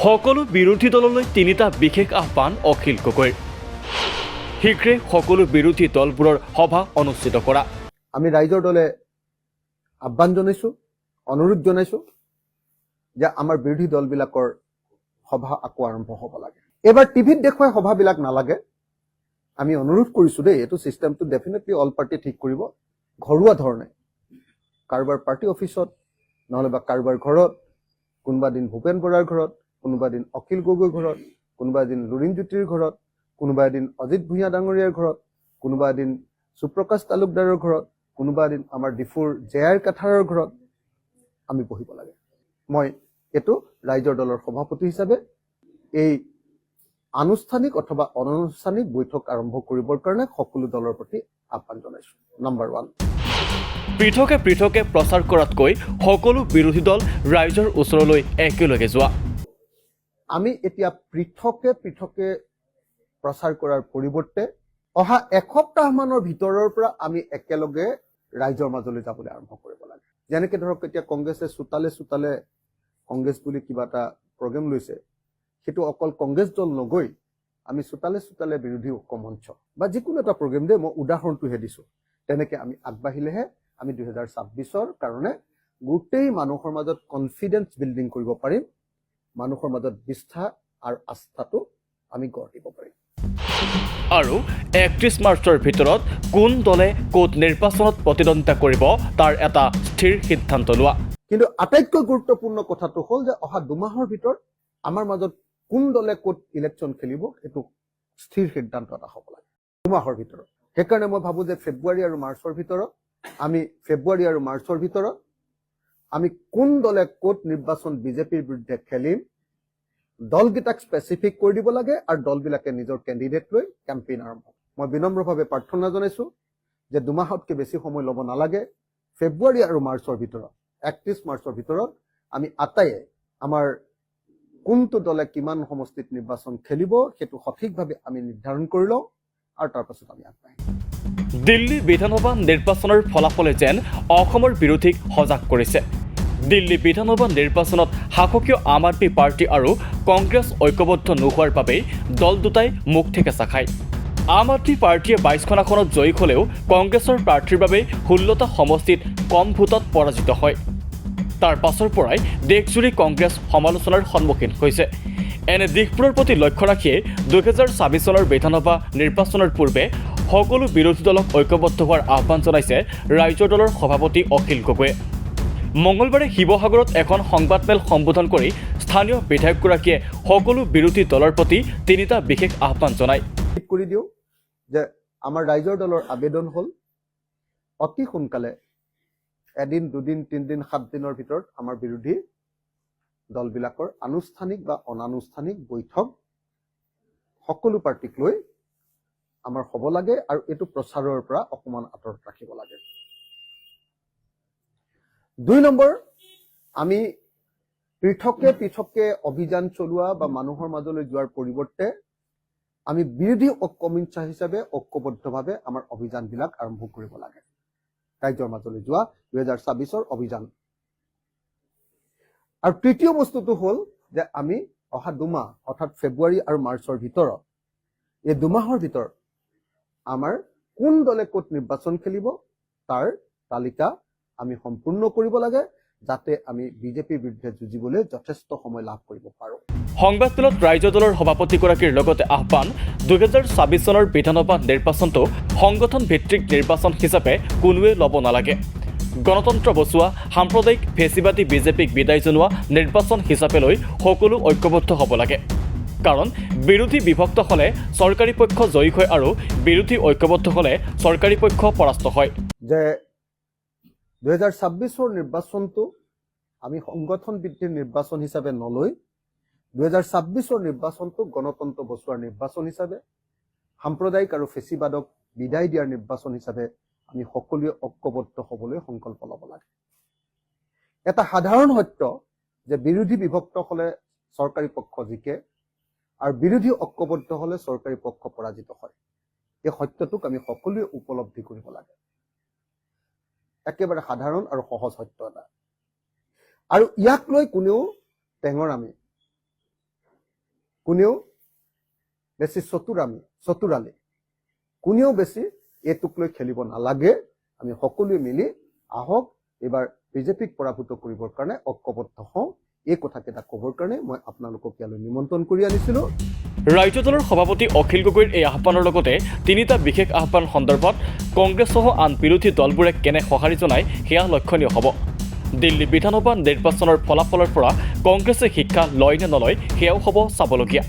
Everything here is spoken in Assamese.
সকলো বিৰোধী দললৈ তিনিটা বিশেষ আহ্বান অখিল গগৈৰ। শীঘ্ৰে সকলো বিৰোধী দলবোৰৰ সভা অনুষ্ঠিত কৰা। আমি ৰাইজৰ দলে আহ্বান জনাইছোঁ, অনুৰোধ জনাইছোঁ যে আমাৰ বিৰোধী দলবিলাকৰ সভা আকৌ আৰম্ভ হ'ব লাগে। এইবাৰ টিভিত দেখুৱাই সভাবিলাক নালাগে। আমি অনুৰোধ কৰিছোঁ দেই, এইটো ছিষ্টেমটো ডেফিনেটলি অল পাৰ্টিয়ে ঠিক কৰিব। ঘৰুৱা ধৰণে কাৰোবাৰ পাৰ্টি অফিচত, নহ'লে বা কাৰোবাৰ ঘৰত, কোনোবা দিন ভূপেন বৰাৰ ঘৰত, কোনোবা দিন অখিল গগৈৰ ঘৰত, কোনোবা দিন লুৰিণজ্যোতিৰ ঘৰত, কোনোবা এদিন অজিত ভূঞা ডাঙৰীয়াৰ ঘৰত, কোনোবা এদিন সুপ্ৰকাশ তালুকদাৰৰ ঘৰত, কোনোবা এদিন আমাৰ ডিফুৰ জেআৰ কাঠাৰৰ ঘৰত আমি বহিব লাগে। মই এইটো ৰাইজৰ দলৰ সভাপতি হিচাপে এই আনুষ্ঠানিক অথবা অনানুষ্ঠানিক বৈঠক আৰম্ভ কৰিবৰ কাৰণে সকলো দলৰ প্ৰতি আহ্বান জনাইছোঁ। নম্বৰ 1। পৃথকে পৃথকে প্ৰচাৰ কৰাতকৈ সকলো বিৰোধী দল ৰাইজৰ ওচৰলৈ একেলগে যোৱা। আমি এতিয়া পৃথকে পৃথকে প্ৰচাৰ কৰাৰ পৰিৱৰ্তে অহা এসপ্তাহমানৰ ভিতৰৰ পৰা আমি একেলগে ৰাইজৰ মাজলৈ যাবলৈ আৰম্ভ কৰিব লাগে। যেনেকে ধৰক এতিয়া কংগ্ৰেছে চোতালে চোতালে কংগ্ৰেছ বুলি কিবা এটা প্ৰগ্ৰেম লৈছে, সেইটো অকল কংগ্ৰেছ দল নগৈ আমি চোতালে চোতালে বিৰোধী ঐক্য মঞ্চ বা যিকোনো এটা প্ৰগ্ৰেম দেই, মই উদাহৰণটোহে দিছোঁ, তেনেকে আমি আগবাঢ়িলেহে আমি 2026ৰ কাৰণে গোটেই মানুহৰ মাজত কনফিডেন্স বিল্ডিং কৰিব পাৰিম, মানুহৰ মাজত বিশ্বাস আৰু আস্থাটো আমি গঢ় দিব পাৰিম। আৰু 31 মাৰ্চৰ ভিতৰত কোন দলে ক'ত নিৰ্বাচনত প্ৰতিদ্বন্দ্বিতা কৰিব তাৰ এটা স্থিৰ সিদ্ধান্ত লোৱা। কিন্তু আটাইতকৈ গুৰুত্বপূৰ্ণ কথাটো হ'ল যে অহা 2 মাহৰ ভিতৰত আমাৰ মাজত কোন দলে ক'ত ইলেকশ্যন খেলিব সেইটো স্থিৰ সিদ্ধান্ত এটা হ'ব লাগে 2 মাহৰ ভিতৰত। সেইকাৰণে মই ভাবোঁ যে ফেব্ৰুৱাৰী আৰু মাৰ্চৰ ভিতৰত আমি কোন দলে ক'ত নিৰ্বাচন বিজেপিৰ বিৰুদ্ধে খেলিম, দলকেইটাক স্পেচিফিক কৰি দিব লাগে আৰু দলবিলাকে নিজৰ কেণ্ডিডেট লৈ কেম্পেইন আৰম্ভ। মই বিনম্ৰভাৱে প্ৰাৰ্থনা জনাইছোঁ যে 2 মাহতকৈ বেছি সময় ল'ব নালাগে। ফেব্ৰুৱাৰী আৰু মাৰ্চৰ ভিতৰত 31 মাৰ্চৰ ভিতৰত আমি আটাইয়ে আমাৰ কোনটো দলে কিমান সমষ্টিত নিৰ্বাচন খেলিব সেইটো সঠিকভাৱে আমি নিৰ্ধাৰণ কৰি লওঁ আৰু তাৰপাছত আমি আগবাঢ়িম। দিল্লী বিধানসভা নিৰ্বাচনৰ ফলাফলে যেন অসমৰ বিৰোধীক সজাগ কৰিছে। দিল্লী বিধানসভা নিৰ্বাচনত শাসকীয় আম আদমী পাৰ্টি আৰু কংগ্ৰেছ ঐক্যবদ্ধ নোহোৱাৰ বাবেই দল দুটাই মুখ ঠেকেচা খায়। আম আদমী পাৰ্টিয়ে 22খন আসনত জয়ী হ'লেও কংগ্ৰেছৰ প্ৰাৰ্থীৰ বাবে 16টা সমষ্টিত কম ভোটত পৰাজিত হয়। তাৰ পাছৰ পৰাই দেশজুৰি কংগ্ৰেছ সমালোচনাৰ সন্মুখীন হৈছে। এনে দিশবোৰৰ প্ৰতি লক্ষ্য ৰাখিয়ে 2026 চনৰ বিধানসভা নিৰ্বাচনৰ পূৰ্বে সকলো বিৰোধী দলক ঐক্যবদ্ধ হোৱাৰ আহ্বান জনাইছে ৰাইজৰ দলৰ সভাপতি অখিল গগৈয়ে। মঙলবাৰে শিৱসাগৰত এখন সংবাদমেল সম্বোধন কৰি স্থানীয় বিধায়কগৰাকীয়ে সকলো বিৰোধী দলৰ প্ৰতি তিনিটা বিশেষ আহ্বান জনায়। কৰি দিওঁ যে আমাৰ ৰাইজৰ দলৰ আবেদন হ'ল অতি সোনকালে 1 দিন 2 দিন 3 দিন 7 দিনৰ ভিতৰত আমাৰ বিৰোধী দলবিলাকৰ আনুষ্ঠানিক বা অনানুষ্ঠানিক বৈঠক সকলো পাৰ্টিক লৈ আমাৰ হ'ব লাগে আৰু এইটো প্ৰচাৰৰ পৰা অকণমান আঁতৰত ৰাখিব লাগে। 2 নম্বৰ, আমি পৃথকে পৃথকে অভিযান চলোৱা বা মানুহৰ মাজলৈ যোৱাৰ পৰিৱৰ্তে আমি বিৰোধী ঐক্য মঞ্চ হিচাপে ঐক্যবদ্ধভাৱে আমাৰ অভিযানবিলাক আৰম্ভ কৰিব লাগে। ৰাইজৰ মাজলৈ যোৱা 2026ৰ অভিযান। আৰু তৃতীয় বস্তুটো হ'ল যে আমি অহা 2 মাহ অৰ্থাৎ ফেব্ৰুৱাৰী আৰু মাৰ্চৰ ভিতৰত এই 2 মাহৰ ভিতৰত আমাৰ কোন দলে ক'ত নিৰ্বাচন খেলিব তাৰ তালিকা আমি সম্পূৰ্ণ কৰিব লাগে, যাতে আমি বিজেপিৰ বিৰুদ্ধে যুঁজিবলৈ যথেষ্ট সময় লাভ কৰিব পাৰোঁ। সংবাদমেলত ৰাইজৰ দলৰ সভাপতিগৰাকীৰ লগতে আহ্বান 2026 চনৰ বিধানসভা নিৰ্বাচনটো সংগঠন ভিত্তিক নিৰ্বাচন হিচাপে কোনোৱে ল'ব নালাগে। গণতন্ত্ৰ বচোৱা সাম্প্ৰদায়িক ফেচিবাদী বিজেপিক বিদায় জনোৱা নিৰ্বাচন হিচাপে লৈ সকলো ঐক্যবদ্ধ হ'ব লাগে। কাৰণ বিৰোধী বিভক্ত হ'লে চৰকাৰী পক্ষ জয়ী হয় আৰু বিৰোধী ঐক্যবদ্ধ হ'লে চৰকাৰী পক্ষ পৰাস্ত হয়। যে 2026ৰ নিৰ্বাচনটো আমি সংগঠন ভিত্তিক নিৰ্বাচন হিচাপে নলৈ 2026ৰ নিৰ্বাচনটো গণতন্ত্ৰ বচোৱাৰ নিৰ্বাচন হিচাপে, সাম্প্ৰদায়িক আৰু ফেচিবাদক বিদায় দিয়াৰ নিৰ্বাচন হিচাপে আমি সকলোৱে ঐক্যবদ্ধ হ'বলৈ সংকল্প ল'ব লাগে। এটা সাধাৰণ সত্য যে বিৰোধী বিভক্ত হ'লে চৰকাৰী পক্ষ জিকে আৰু বিৰোধী ঐক্যবদ্ধ হ'লে চৰকাৰী পক্ষ পৰাজিত হয়। এই সত্যটোক আমি সকলোৱে উপলব্ধি কৰিব লাগে। একেবাৰে সাধাৰণ আৰু সহজ সত্য এটা। আৰু ইয়াক লৈ কোনেও টেঙৰ আমি কোনেও বেছি চতুৰালি কোনেও বেছি এইটোক লৈ খেলিব নালাগে। আমি সকলোৱে মিলি আহক এইবাৰ বিজেপিক পৰাভূত কৰিবৰ কাৰণে ঐক্যবদ্ধ হওঁ। এই কথাকেইটা ক'বৰ কাৰণে মই আপোনালোকক ইয়ালৈ নিমন্ত্ৰণ কৰি আনিছিলোঁ। ৰাজ্য দলৰ সভাপতি অখিল গগৈৰ এই আহ্বানৰ লগতে তিনিটা বিশেষ আহ্বান সন্দৰ্ভত কংগ্ৰেছসহ আন বিৰোধী দলবোৰে কেনে সঁহাৰি জনায় সেয়া লক্ষণীয় হ'ব। দিল্লী বিধানসভা নিৰ্বাচনৰ ফলাফলৰ পৰা কংগ্ৰেছে শিক্ষা লয় নে নলয় সেয়াও হ'ব চাবলগীয়া।